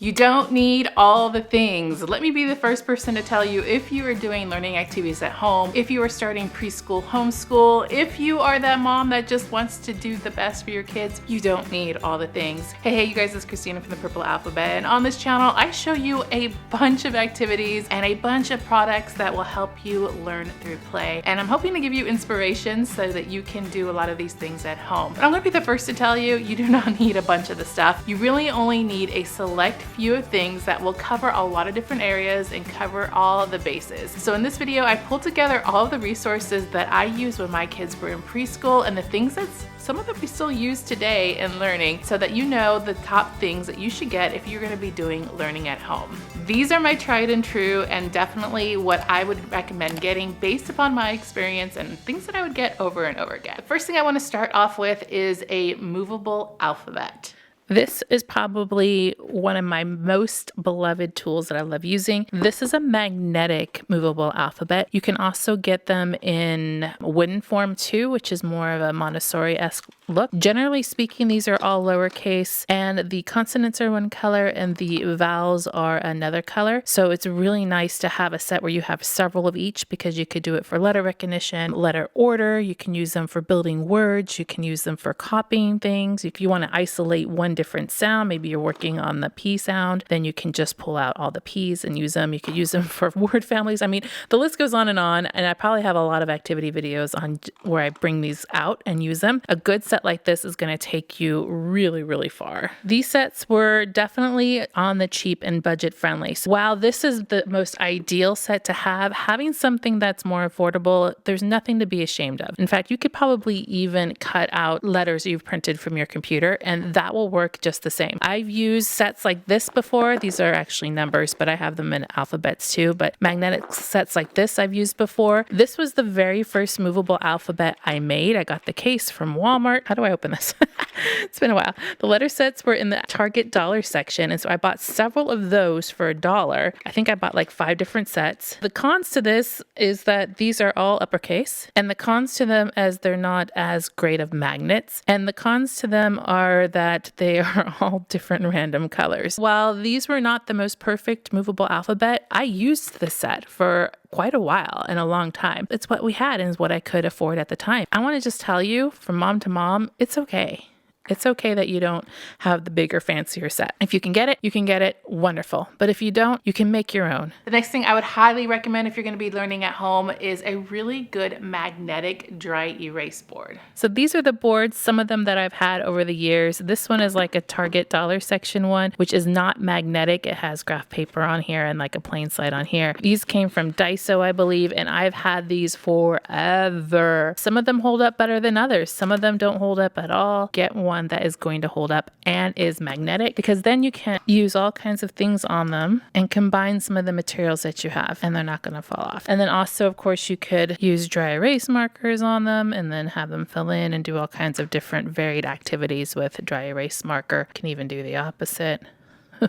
You don't need all the things. Let me be the first person to tell you, if you are doing learning activities at home, if you are starting preschool, homeschool, if you are that mom that just wants to do the best for your kids, you don't need all the things. Hey, you guys, it's Christina from the Purple Alphabet, and on this channel, I show you a bunch of activities and a bunch of products that will help you learn through play. And I'm hoping to give you inspiration so that you can do a lot of these things at home. But I'm gonna be the first to tell you, you do not need a bunch of the stuff. You really only need a select few of things that will cover a lot of different areas and cover all the bases. So in this video, I pulled together all of the resources that I used when my kids were in preschool and the things that some of them we still use today in learning, so that you know the top things that you should get if you're going to be doing learning at home. These are my tried and true, and definitely what I would recommend getting based upon my experience and things that I would get over and over again. The first thing I want to start off with is a movable alphabet. This is probably one of my most beloved tools that I love using. This is a magnetic movable alphabet. You can also get them in wooden form too, which is more of a Montessori-esque look. Generally speaking, these are all lowercase, and the consonants are one color and the vowels are another color. So it's really nice to have a set where you have several of each, because you could do it for letter recognition, letter order. You can use them for building words. You can use them for copying things. If you want to isolate one different sound, maybe you're working on the P sound, then you can just pull out all the P's and use them. You could use them for word families. I mean, the list goes on, and I probably have a lot of activity videos on where I bring these out and use them. A good set like this is going to take you really, really far. These sets were definitely on the cheap and budget friendly. So while this is the most ideal set to have, having something that's more affordable, there's nothing to be ashamed of. In fact, you could probably even cut out letters you've printed from your computer, and that will work just the same. I've used sets like this before. These are actually numbers, but I have them in alphabets too. But magnetic sets like this I've used before. This was the very first movable alphabet I made. I got the case from Walmart. How do I open this? It's been a while. The letter sets were in the Target dollar section, and so I bought several of those for $1. I think I bought like 5 different sets. The cons to this is that these are all uppercase, and the cons to them as they're not as great of magnets, and the cons to them are that they are all different random colors. While these were not the most perfect movable alphabet, I used the set for quite a while and a long time. It's what we had and is what I could afford at the time. I want to just tell you, from mom to mom, it's okay. It's okay that you don't have the bigger, fancier set. If you can get it, you can get it. Wonderful. But if you don't, you can make your own. The next thing I would highly recommend if you're going to be learning at home is a really good magnetic dry erase board. So these are the boards, some of them that I've had over the years. This one is like a Target dollar section one, which is not magnetic. It has graph paper on here and like a plain slide on here. These came from Daiso, I believe, and I've had these forever. Some of them hold up better than others. Some of them don't hold up at all. Get one that is going to hold up and is magnetic, because then you can use all kinds of things on them and combine some of the materials that you have, and they're not going to fall off. And then also, of course, you could use dry erase markers on them and then have them fill in and do all kinds of different varied activities with dry erase marker. You can even do the opposite.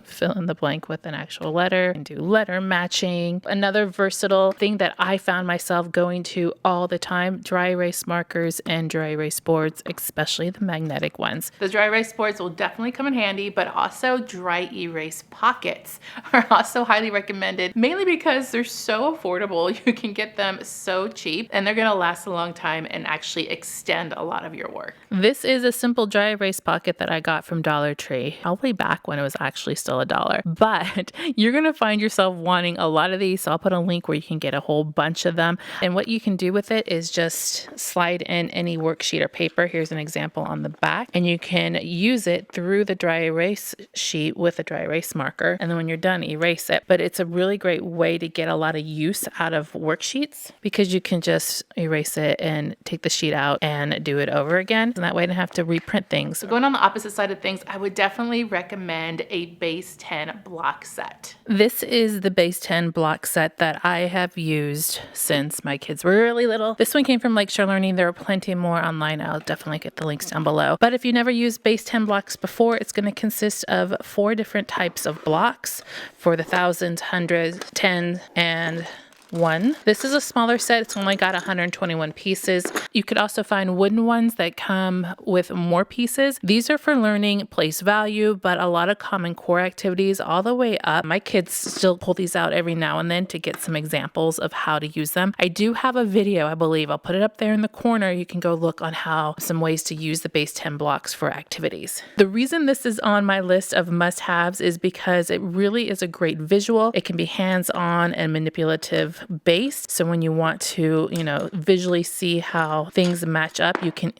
Fill in the blank with an actual letter and do letter matching. Another versatile thing that I found myself going to all the time, dry erase markers and dry erase boards, especially the magnetic ones. The dry erase boards will definitely come in handy, but also dry erase pockets are also highly recommended, mainly because they're so affordable. You can get them so cheap, and they're gonna last a long time and actually extend a lot of your work. This is a simple dry erase pocket that I got from Dollar Tree, probably back when it was actually still $1, but you're going to find yourself wanting a lot of these. So I'll put a link where you can get a whole bunch of them. And what you can do with it is just slide in any worksheet or paper. Here's an example on the back, and you can use it through the dry erase sheet with a dry erase marker. And then when you're done, erase it. But it's a really great way to get a lot of use out of worksheets, because you can just erase it and take the sheet out and do it over again. And that way I don't have to reprint things. So going on the opposite side of things, I would definitely recommend a base 10 block set. This is the base 10 block set that I have used since my kids were really little. This one came from Lakeshore Learning. There are plenty more online. I'll definitely get the links down below. But if you never used base 10 blocks before, it's going to consist of 4 different types of blocks for the thousands, hundreds, tens, and one. This is a smaller set. It's only got 121 pieces. You could also find wooden ones that come with more pieces. These are for learning place value, but a lot of common core activities all the way up. My kids still pull these out every now and then to get some examples of how to use them. I do have a video, I believe. I'll put it up there in the corner. You can go look on how some ways to use the base 10 blocks for activities. The reason this is on my list of must-haves is because it really is a great visual. It can be hands-on and manipulative based. So when you want to, visually see how things match up, you can,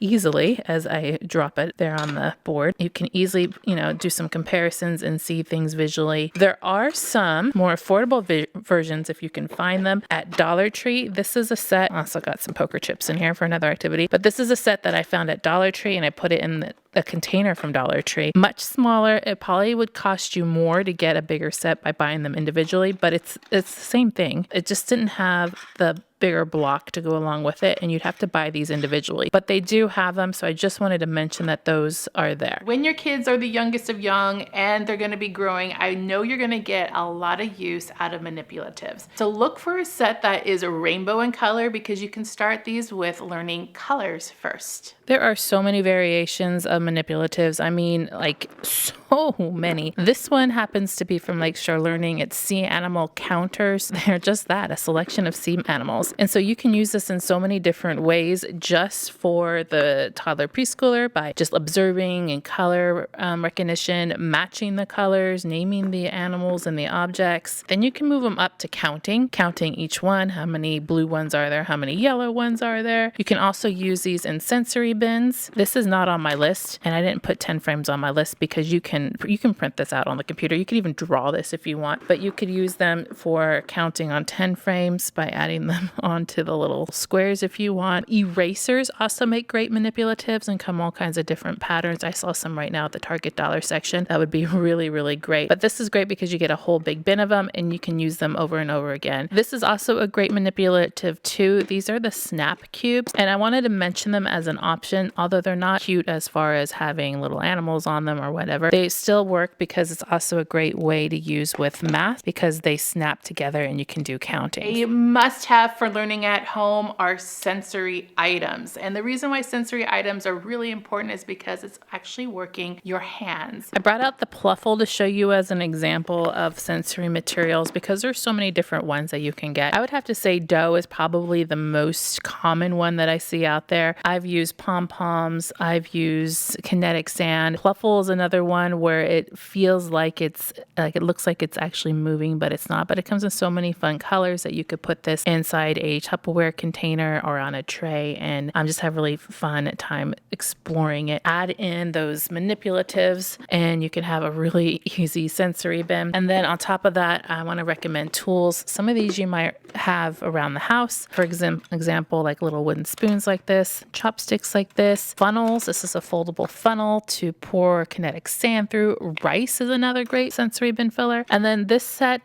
easily, as I drop it there on the board, you can easily, do some comparisons and see things visually. There are some more affordable versions if you can find them at Dollar Tree. This is a set. I also got some poker chips in here for another activity, but this is a set that I found at Dollar Tree and I put it in a container from Dollar Tree. Much smaller. It probably would cost you more to get a bigger set by buying them individually, but it's the same thing. It just didn't have the bigger block to go along with it, and you'd have to buy these individually. But they do have them, so I just wanted to mention that those are there. When your kids are the youngest of young and they're going to be growing, I know you're going to get a lot of use out of manipulatives. So look for a set that is a rainbow in color because you can start these with learning colors first. There are so many variations of manipulatives. I mean, like so many. This one happens to be from Lakeshore Learning. It's sea animal counters. They're just that, a selection of sea animals. And so you can use this in so many different ways just for the toddler preschooler by just observing and color recognition, matching the colors, naming the animals and the objects. Then you can move them up to counting each one. How many blue ones are there? How many yellow ones are there? You can also use these in sensory bins. This is not on my list, and I didn't put 10 frames on my list because you can print this out on the computer. You could even draw this if you want, but you could use them for counting on 10 frames by adding them onto the little squares if you want. Erasers also make great manipulatives and come all kinds of different patterns. I saw some right now at the Target dollar section. That would be really, really great. But this is great because you get a whole big bin of them and you can use them over and over again. This is also a great manipulative too. These are the snap cubes, and I wanted to mention them as an option, although they're not cute as far as having little animals on them or whatever. They still work because it's also a great way to use with math because they snap together and you can do counting. A must-have for learning at home are sensory items. And the reason why sensory items are really important is because it's actually working your hands. I brought out the Pluffle to show you as an example of sensory materials because there's so many different ones that you can get. I would have to say dough is probably the most common one that I see out there. I've used pom-poms. I've used kinetic sand. Pluffle is another one where it feels like it looks like it's actually moving, but it's not. But it comes in so many fun colors that you could put this inside a Tupperware container or on a tray, and just have really fun time exploring it. Add in those manipulatives and you can have a really easy sensory bin. And then on top of that, I want to recommend tools. Some of these you might have around the house. For example, like little wooden spoons like this, chopsticks like this, funnels. This is a foldable funnel to pour kinetic sand through. Rice is another great sensory bin filler. And then this set,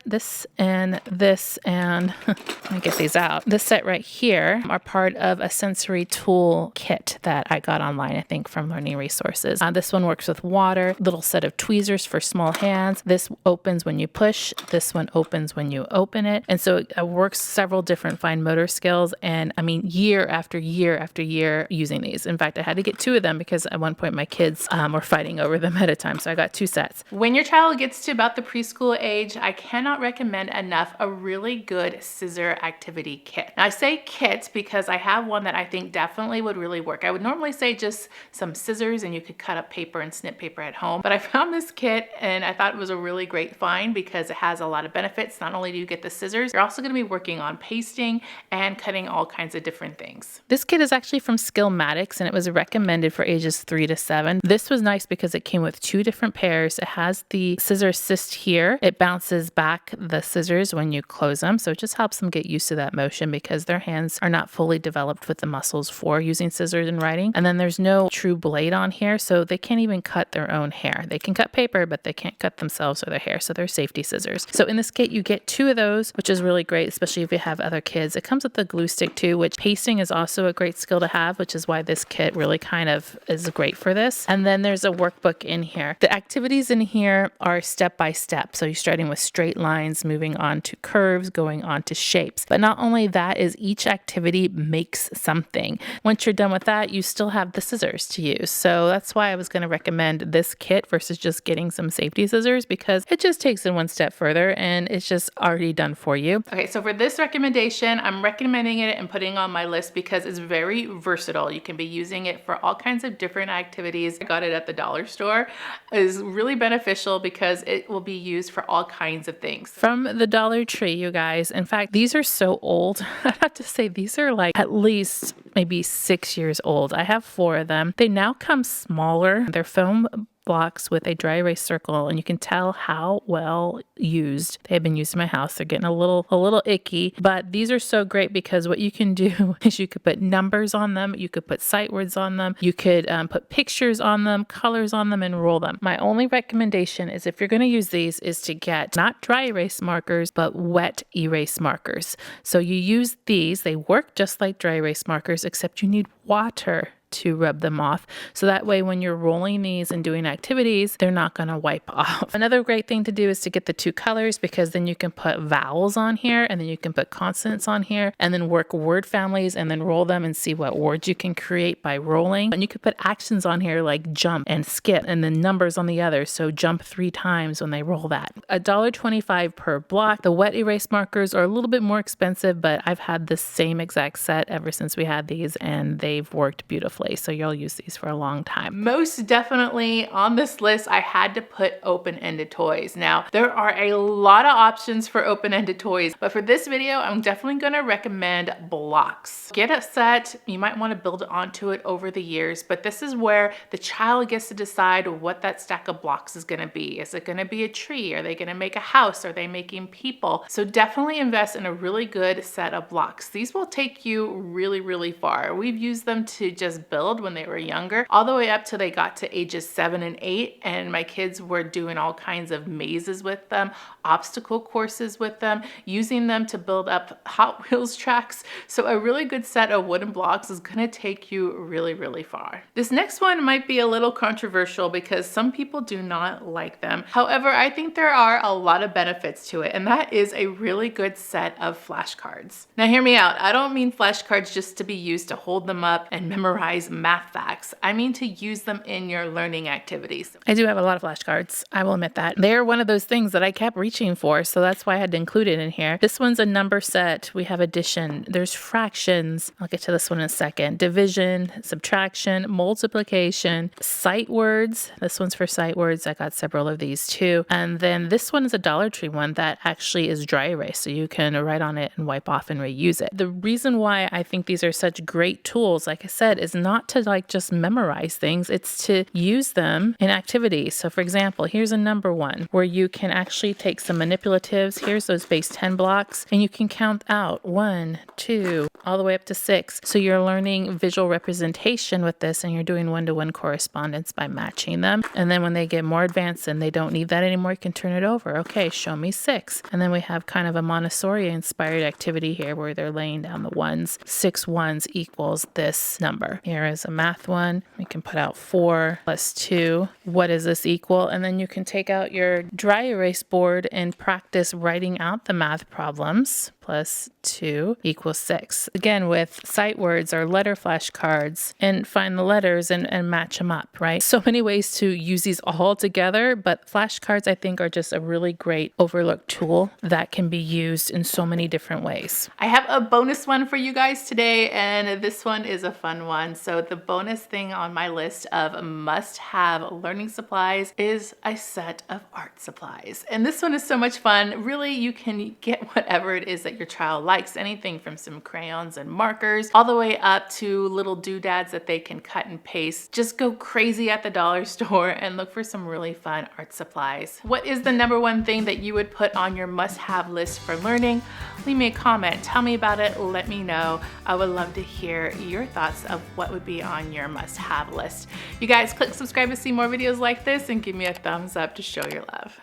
and let me get these out. This set right here are part of a sensory tool kit that I got online, I think, from Learning Resources. This one works with water, little set of tweezers for small hands. This opens when you push. This one opens when you open it. And so it works several different fine motor skills. And I mean, year after year after year using these. In fact, I had to get 2 of them because at one point my kids were fighting over them at a time. So I got 2 sets. When your child gets to about the preschool age, I cannot recommend enough a really good scissor activity kit. Now I say kit because I have one that I think definitely would really work. I would normally say just some scissors and you could cut up paper and snip paper at home, but I found this kit and I thought it was a really great find because it has a lot of benefits. Not only do you get the scissors, you're also going to be working on pasting and cutting all kinds of different things. This kit is actually from Skillmatics and it was recommended for ages 3 to 7. This was nice because it came with 2 different pairs. It has the scissor assist here. It bounces back the scissors when you close them, so it just helps them get used to that motion. motion because their hands are not fully developed with the muscles for using scissors and writing. And then there's no true blade on here, so they can't even cut their own hair. They can cut paper, but they can't cut themselves or their hair, so they're safety scissors. So in this kit, you get 2 of those, which is really great, especially if you have other kids. It comes with a glue stick too, which pasting is also a great skill to have, which is why this kit really kind of is great for this. And then there's a workbook in here. The activities in here are step by step. So you're starting with straight lines, moving on to curves, going on to shapes. But not only that is each activity makes something. Once you're done with that, you still have the scissors to use. So that's why I was going to recommend this kit versus just getting some safety scissors, because it just takes it one step further and it's just already done for you. Okay, so for this recommendation, I'm recommending it and putting on my list because it's very versatile. You can be using it for all kinds of different activities. I got it at the dollar store. It is really beneficial because it will be used for all kinds of things. From the Dollar Tree, you guys. In fact, these are so old. I have to say these are like at least maybe 6 years old. I have 4 of them. They now come smaller. They're foam blocks with a dry erase circle, and you can tell how well used they have been used in my house. They're getting a little icky, but these are so great because what you can do is you could put numbers on them, you could put sight words on them, you could put pictures on them, colors on them, and roll them. My only recommendation is if you're going to use these is to get not dry erase markers, but wet erase markers. So you use these, they work just like dry erase markers, except you need water to rub them off. So that way when you're rolling these and doing activities, they're not going to wipe off. Another great thing to do is to get the 2 colors, because then you can put vowels on here and then you can put consonants on here and then work word families and then roll them and see what words you can create by rolling. And you could put actions on here like jump and skip and then numbers on the other. So jump 3 times when they roll that. $1.25 per block. The wet erase markers are a little bit more expensive, but I've had the same exact set ever since we had these and they've worked beautifully. So you'll use these for a long time. Most definitely on this list, I had to put open-ended toys. Now, there are a lot of options for open-ended toys, but for this video, I'm definitely going to recommend blocks. Get a set. You might want to build onto it over the years, but this is where the child gets to decide what that stack of blocks is going to be. Is it going to be a tree? Are they going to make a house? Are they making people? So definitely invest in a really good set of blocks. These will take you really, really far. We've used them to just build when they were younger, all the way up till they got to ages 7 and 8, and my kids were doing all kinds of mazes with them, obstacle courses with them, using them to build up Hot Wheels tracks. So a really good set of wooden blocks is going to take you really, really far. This next one might be a little controversial because some people do not like them. However, I think there are a lot of benefits to it, and that is a really good set of flashcards. Now hear me out. I don't mean flashcards just to be used to hold them up and memorize math facts. I mean to use them in your learning activities. I do have a lot of flashcards. I will admit that. They're one of those things that I kept reaching for, so that's why I had to include it in here. This one's a number set. We have addition. There's fractions. I'll get to this one in a second. Division, subtraction, multiplication, sight words. This one's for sight words. I got several of these too. And then this one is a Dollar Tree one that actually is dry erase, so you can write on it and wipe off and reuse it. The reason why I think these are such great tools, like I said, is not to like just memorize things, it's to use them in activities. So for example, here's a number one where you can actually take some manipulatives. Here's those base 10 blocks and you can count out 1, 2, all the way up to 6. So you're learning visual representation with this and you're doing one-to-one correspondence by matching them. And then when they get more advanced and they don't need that anymore, you can turn it over. Okay, show me 6. And then we have kind of a Montessori inspired activity here where they're laying down the ones. 6 ones equals this number. Here is a math one. We can put out 4 plus 2. What does this equal? And then you can take out your dry erase board and practice writing out the math problems. Plus 2 equals 6. Again, with sight words or letter flashcards, and find the letters and match them up, right? So many ways to use these all together, but flashcards I think are just a really great overlooked tool that can be used in so many different ways. I have a bonus one for you guys today, and this one is a fun one. So the bonus thing on my list of must-have learning supplies is a set of art supplies. And this one is so much fun. Really, you can get whatever it is that your child likes, anything from some crayons and markers all the way up to little doodads that they can cut and paste. Just go crazy at the dollar store and look for some really fun art supplies. What is the number one thing that you would put on your must-have list for learning? Leave me a comment, tell me about it, let me know. I would love to hear your thoughts of what would be on your must-have list. You guys click subscribe to see more videos like this and give me a thumbs up to show your love.